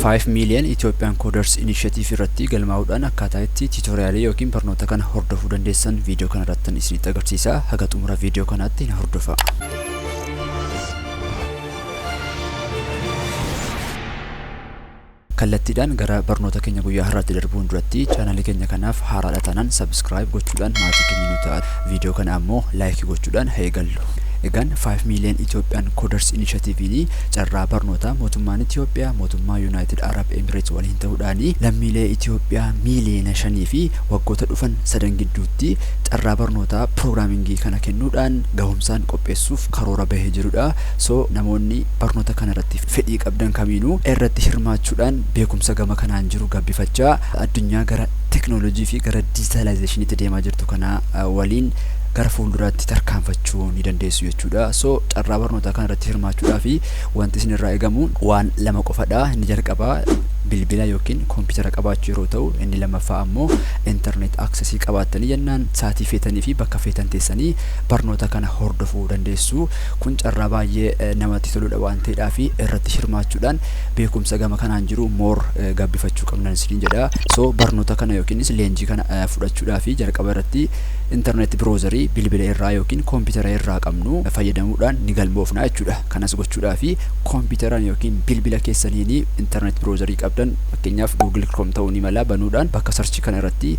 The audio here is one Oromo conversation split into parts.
5 million Ethiopian Coders Initiative irratti galmaa'uudhaan akkaataa itti tutorialii yookiin barnoota kana hordofuu dandeessan viidiyoo kana irratti isinitti agarsiisa. Haga xumura viidiyoo kanaatti na hordofaa. kallattiidhaan gara barnoota keenya guyyaa har'aatti darbuun duratti chaanalii keenya kanaaf haaraadha taanaan subscribe gochuudhaan maatii keenya nu ta'a. Viidiyoo kana ammoo like gochuudhaan eegallu. Egaan 5 million Ethiopian Coders Initiative ni carraa barnoota mootummaan Ethiopia mootummaa United Arab Emirates waliin ta'uudhaan lammiilee Ethiopia miliyoona 5 fi waggoota dhufan 3 gidduutti carraa barnoota programmingii kana kennuudhaan gahumsaan qopheessuuf karoora bahee jirudha. So namoonni barnoota kana irratti fedhii qabdan kamiinuu irratti hirmaachuudhaan beekumsa gama kanaan jiru gabbifachaa addunyaa gara teknoolojii fi gara digitalizationiitti deemaa jirtu kana waliin gara fuulduraatti tarkaanfachuu ni dandeessu jechuudha. So carraa barnoota kana irratti hirmaachuudhaaf wanti isin irraa eegamu waan lama qofadha. Inni jalqabaa bilbila yookiin koompiyuutera qabaachuu yeroo ta'u, inni lammaffaa ammoo internet access qabaattanii jennaan saatii feetanii fi bakka feetan teessanii barnoota kana hordofuu dandeessu. Kun carraa baay'ee namatti toludha waan ta'eedhaaf irratti hirmaachuudhaan beekumsa gama kanaan jiru moor gabbifachuu qabnan isiniin jedha. So barnoota kana yookiinis leenjii kana fudhachuudhaaf jalqaba irratti internet browserii bilbila irraa yookiin koompiyuutera irraa qabnu fayyadamuudhaan ni galmoofna jechuudha. Kanas gochuudhaaf koompiyuuteraan yookiin bilbila keessaniin internet browserii qabdan fakkeenyaaf Google Chrome ta'uu ni mala banuudhaan bakka search kana irratti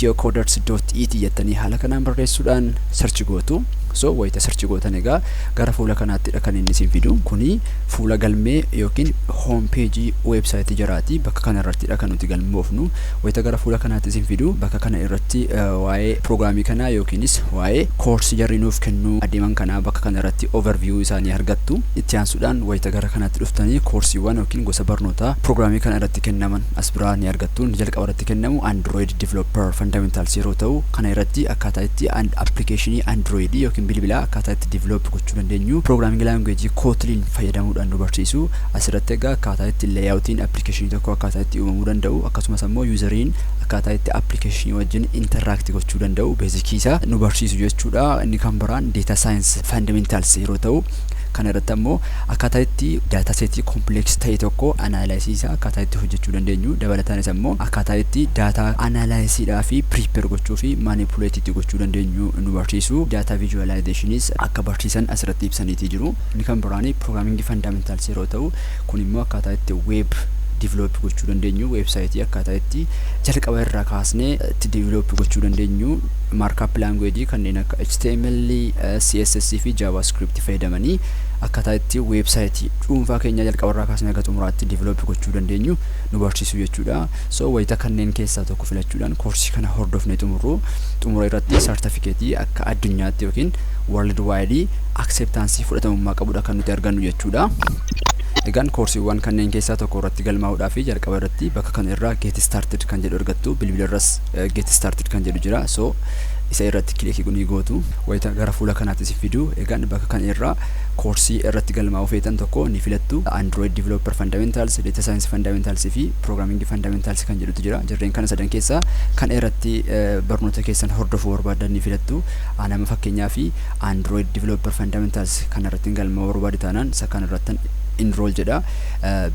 EthioCoders.it jettanii haala kanaan barreessuudhaan search gootu. So wayita search gootan egaa gara fuula kanaatti kan inni isin fidu. Kuni fuula galmee yookiin home page website jiraati. Bakka kana irratti kan nuti galmoofnu. Wayita gara fuula kanaatti isin fidu bakka kana irratti waa'ee programmii kana yookiinis waa'ee course jarri nuuf kennu adeeman kana bakka kana irratti overview isaanii argattu. Itti aansuudhaan wayita gara kanaatti dhuftanii courseewwan yookiin gosa barnoota programmii kana irratti kennaman as biraa ni argattu. Inni jalqaba irratti kennamu Android Developer Fundamentals yeroo ta'u, kana irratti akkaataa itti application Android yookiin bilbila akkaataa itti develop gochuu dandeenyu programming language Kotlin fayyadamuudhaan nu barsiisu. Asirratti egaa akkaataa itti layoutiin application tokko akkaataa itti uumamuu danda'u, akkasumas ammoo useriin akkaataa itti application wajjin interact gochuu danda'u basic isa nu barsiisu jechuudha. Inni kan biraan data science fundamentals yeroo ta'u, kana irratti ammoo akkaataa itti data set complex ta'e tokko analysis akkaataa itti hojjechuu dandeenyu, dabalataanis ammoo akkaataa itti data analysis fi prepare gochuu fi manipulate itti gochuu dandeenyu nu barsiisu. Data visualizationis akka barsiisan asirratti ibsaniiti jiru. Inni kan biraan programming fundamentals yeroo ta'u, kun immoo akkaataa itti web develop gochuu dandeenyu, website akkaataa itti jalqaba irraa kaasnee itti develop gochuu dandeenyu, markup language kanneen akka HTML, CSS fi JavaScript fayyadamanii akkaataa itti website dhuunfaa keenya jalqaba irraa kaasnee hanga xumuraatti develop gochuu dandeenyu nu barsiisu jechuudha. So wayita kanneen keessaa tokko filachuudhaan koorsii kana hordofnee xumura irratti certificate akka addunyaatti yookiin worldwide acceptance fudhatamummaa qabudha kan nuti argannu jechuudha. Egaan koorsiiwwan kanneen keessaa tokko irratti galmaa'uudhaaf jalqaba irratti bakka kana irraa get started kan jedhu argattu. Bilbila irras get started kan jedhu jira. So isa irratti kilikii ni gootu. Wayita gara fuula kanaatti isin fidu. Egaan bakka kana irraa koorsii irratti galmaa'uu feetan tokko ni filattu. Android Developer Fundamentals, Data Science Fundamentals fi Programming Fundamentals kan jedhutu jira. Jarreen kana sadan keessaa kan irratti barnoota keessan hordofuu barbaadan ni filattu. Anama fakkeenyaa fi Android Developer Fundamentals kan irratti galmaa'uu barbaadu taanaan isa kan irratti enroll jedha.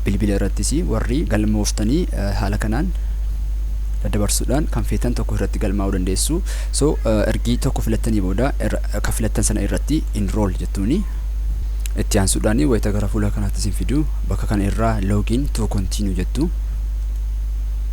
Bilbila irrattis warri galmooftanii haala kanaan daddabarsuudhaan kan feetan tokko irratti galmaa'uu dandeessu. So ergii tokko filattanii booda kan filattan sana irratti enroll jettuuni. Itti aansuudhaan wayita gara fuula kanaatti isin fidu bakka kana irraa login to continue jettu.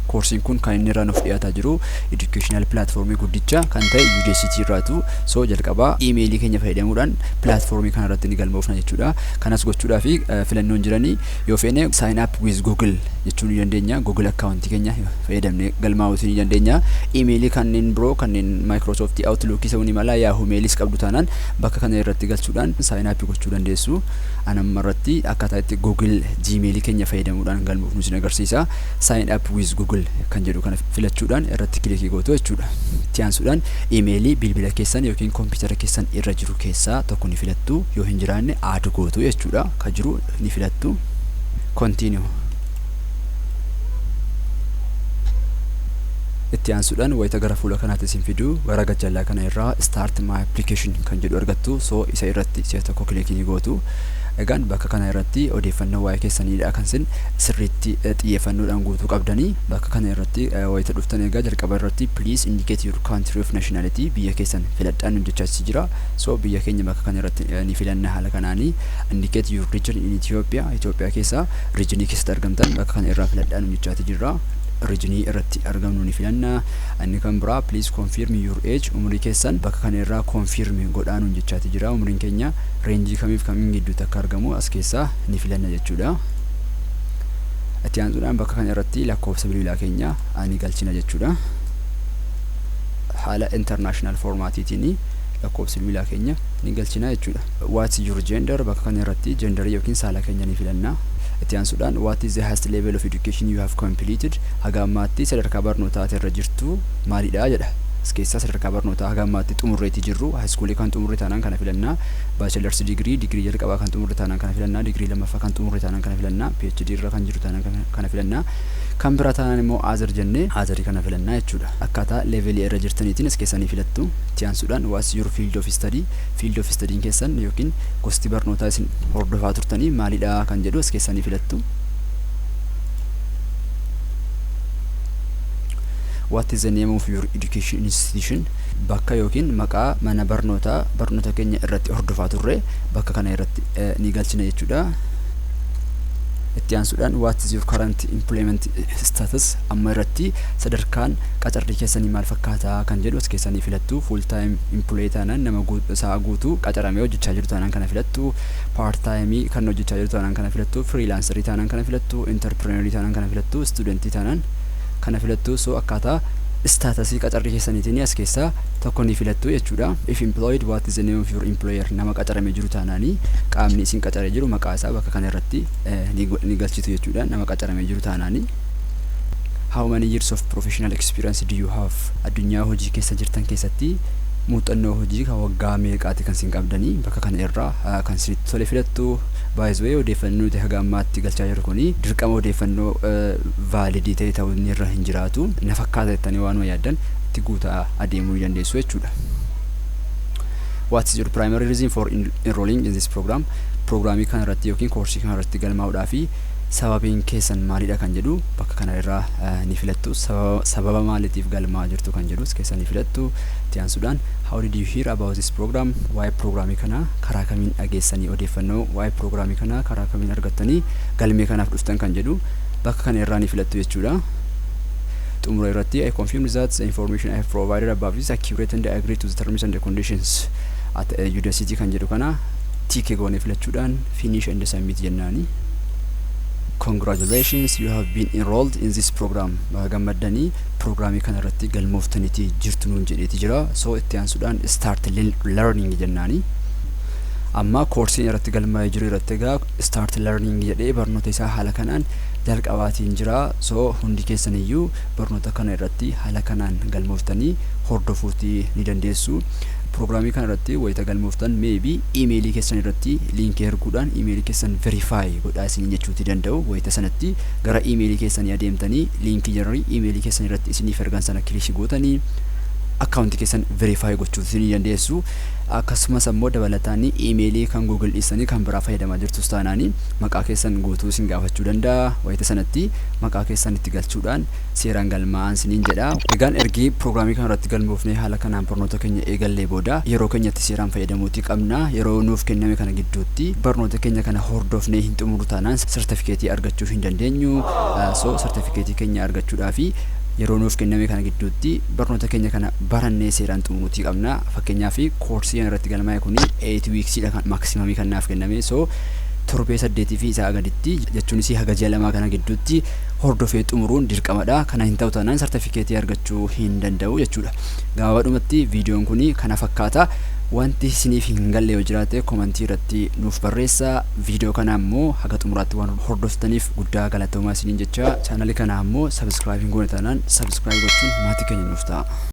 Koorsiin kun kan inni irraa nuuf dhiyaataa jiru educational platformii guddicha kan ta'e Udacity irraatu. So jalqabaa emailii keenya fayyadamuudhaan platformii kana irratti ni galmoofna jechuudha. Kanas gochuudhaaf filannoon jiranii yoo feene sign up with Google jechuu ni dandeenya. Google account keenya fayyadamnee galmaa'uu ni dandeenya. Emailii kanneen biroo kanneen Microsoft Outlook isa ni mala Yahoo Mailis qabdu taanaan bakka kana irratti galchuudhaan sign up gochuu dandeessu. Anamma irratti akkaataa itti Google Gmail keenya fayyadamuudhaan galmoofnu isin agarsiisa. Sign up with Google kan jedhu kana filachuudhaan irratti kilikii gootu jechuudha. Itti aansuudhaan emailii bilbila keessan yookiin koompiyuutera keessan irra jiru keessaa tokko ni filattu. Yoo hin jiraanne add gootu jechuudha. Kan jiru ni filattu. Continue. itti aansuudhaan wayita gara fuula kanaatti isin fidu gara gajjallaa kana irraa start my application kan jedhu argattu. So isa irratti si'a tokko kilikii gootu. Egaan bakka kana irratti odeeffannoo waa'ee keessaniidha kan isin sirriitti xiyyeeffannoodhaan guutuu qabdanii. Bakka kana irratti wayita dhuftan egaa jalqaba irratti please indicate your country of nationality, biyya keessan filadhaan jechaasi jira. So biyya keenya bakka kana irratti ni filanna haala kanaanii. Indicate your region in Ethiopia, Ethiopia keessa regionii keessatti argamtan bakka kana irraa filadhaan jechaati jira. Regionii irratti argamnu ni filanna. Inni kan biraa please confirm your age, umrii keessan bakka kana irraa confirm godhaanuun jechaati jira. Umriin keenya range kamiif kamiin gidduutti akka argamu as keessaa ni filanna jechuudha. Itti aansuudhaan bakka kana irratti lakkoofsa bilbilaa keenya ni galchina jechuudha. Haala international formaatiitiin lakkoofsa bilbilaa keenya ni galchina jechuudha. What's your gender, bakka kana irratti genderii yookiin saala keenya ni filanna. Itti aansuudhaan what is the highest level of education you have completed, haga ammaatti sadarkaa barnootaa irra jirtu maalidha jedha. As keessaa sadarkaa barnootaa haga ammaatti xumurreetii jirru high school kan xumurre taanaan kana filannaa. Bachelor's degree jalqabaa kan xumurre taanaan kana filannaa. Degree lammaffaa kan xumurre taanaan kana filannaa. PhD irra kan jiru taanaan kana filannaa. Kan biraa taanaan immoo azar jennee azarii kana filannaa jechuudha. Akkaataa levelii irra jirtaniitiin as keessaa ni filattu. Itti aansuudhaan what's your field of study, field of study keessan yookiin gosti barnootaa isin hordofaa turtanii maalidha kan jedhu as keessaa ni filattu. What is the name of your education institution, bakka yookiin maqaa mana barnoota keenya irratti hordofaa turre bakka kana irratti ni galchina jechuudha. Itti aansuudhaan what is your current employment status, amma irratti sadarkaan qacarrii keessanii maal fakkaataa kan jedhu as keessanii filattu. Full time employee taanaan nama sa'a guutuu qacaramee hojjechaa jiru taanaan kana filattu. Part time kan hojjechaa jiru taanaan kana filattu. Freelancerii taanaan kana filattu. Entrepreneurii taanaan kana filattu. Studentii taanaan kana filattu. So akkaataa statusii qacarrii keessaniitiin as keessaa tokko ni filattu jechuudha. If employed what is the name of your employer, nama qacaramee jiru taanaanii qaamni isin qacaree jiru maqaa isaa bakka kana irratti ni galchitu jechuudha. Nama qacaramee jiru taanaanii. How many years of professional experience do you have, addunyaa hojii keessa jirtan keessatti muuxannoo hojii kan waggaa meeqaati kan isin qabdanii bakka kana irraa kan isinitti tole filattu. By the way odeeffannoo nuti haga ammaatti galchaa jirru kuni dirqama odeeffannoo validii ta'e ta'uu inni irra hin jiraatu. Na fakkaata jettanii waan yaaddan itti guutaa adeemuu ni dandeessu jechuudha. What is your primary reason for enrolling in this program, programii kana irratti yookiin koorsii kana irratti galmaa'uudhaaf sababiin keessan maalidha kan jedhu bakka kana irraa ni filattu. Sababa maaliitiif galmaa'aa jirtu kan jedhu keessan ni filattu. Itti aansuudhaan how did you hear about this program, waa'ee programii kana karaa kamiin dhageessanii odeeffannoo waa'ee programii kana karaa kamiin argattanii galmee kanaaf dhuftan kan jedhu bakka kana irraa ni filattu jechuudha. Xumura irratti I confirm that the information I have provided above is accurate and I agree to the terms and the conditions at university kan jedhu kana tick goone filachuudhaan finish and submit jennaani. Congratulations, you have been enrolled in this program. Gammaddanii programii kana irratti galmooftaniiti jirtu nuun jedheeti jira. So itti aansuudhaan start learning jennaani. Amma koorsiin irratti galmaa'ee jiru irratti egaa start learning jedhee barnoota isaa haala kanaan jalqabaatiin jira. So hundi keessaniyyuu barnoota kana irratti haala kanaan galmooftanii hordofuuti ni dandeessu. Programii kana irratti wayita galmooftan maybe emailii keessan irratti linkii erguudhaan emailii keessan verify godhaa isin jechuuti danda'u. Wayita sanatti gara emailii keessanii adeemtanii linkii jarri emailii keessan irratti isiniif ergan sana kilikii gootanii akkaawuntii keessan verify gochuuti ni dandeessu. Akkasumas ammoo dabalataan emailii kan Google dhiisanii kan biraa fayyadamaa jirtus taanaanii maqaa keessan guutuu isin gaafachuu danda'a. Wayita sanatti maqaa keessan itti galchuudhaan seeraan galmaa'an isiniin jedha. Egaan ergi programii kana irratti galmoofnee haala kanaan barnoota keenya eegallee booda yeroo keenyatti seeraan fayyadamuutii qabna. Yeroo nuuf kenname kana gidduutti barnoota keenya kana hordofnee hin xumuru taanaan sertifikeetii argachuu hin dandeenyu. So sertifikeetii keenya argachuudhaafi yeroo nuuf kenname kana gidduutti barnoota keenya kana barannee seeraan xumuruutii qabna. Fakkeenyaaf koorsii irratti galmaa'e kuni 8 weeksiidha kan maksimamii kan naaf kenname. So torbee 8 fi isaa gaditti jechuunis haga ji'a 2 kana gidduutti hordofee xumuruun dirqamadha. Kana hin ta'u taanaan sertifikeetii argachuu hin danda'u jechuudha. Gabaabadhumatti viidiyoon kuni kana fakkaata. Wanti isiniif hin galle yoo jiraate komentii irratti nuuf barreessaa. Viidiyoo kana ammoo haga xumuraatti waan hordoftaniif guddaa galatoomaa isiniin jecha. Chaanalii kana ammoo subscribe hin goone taanaan subscribe gochuun maatii keenya nuuf ta'a.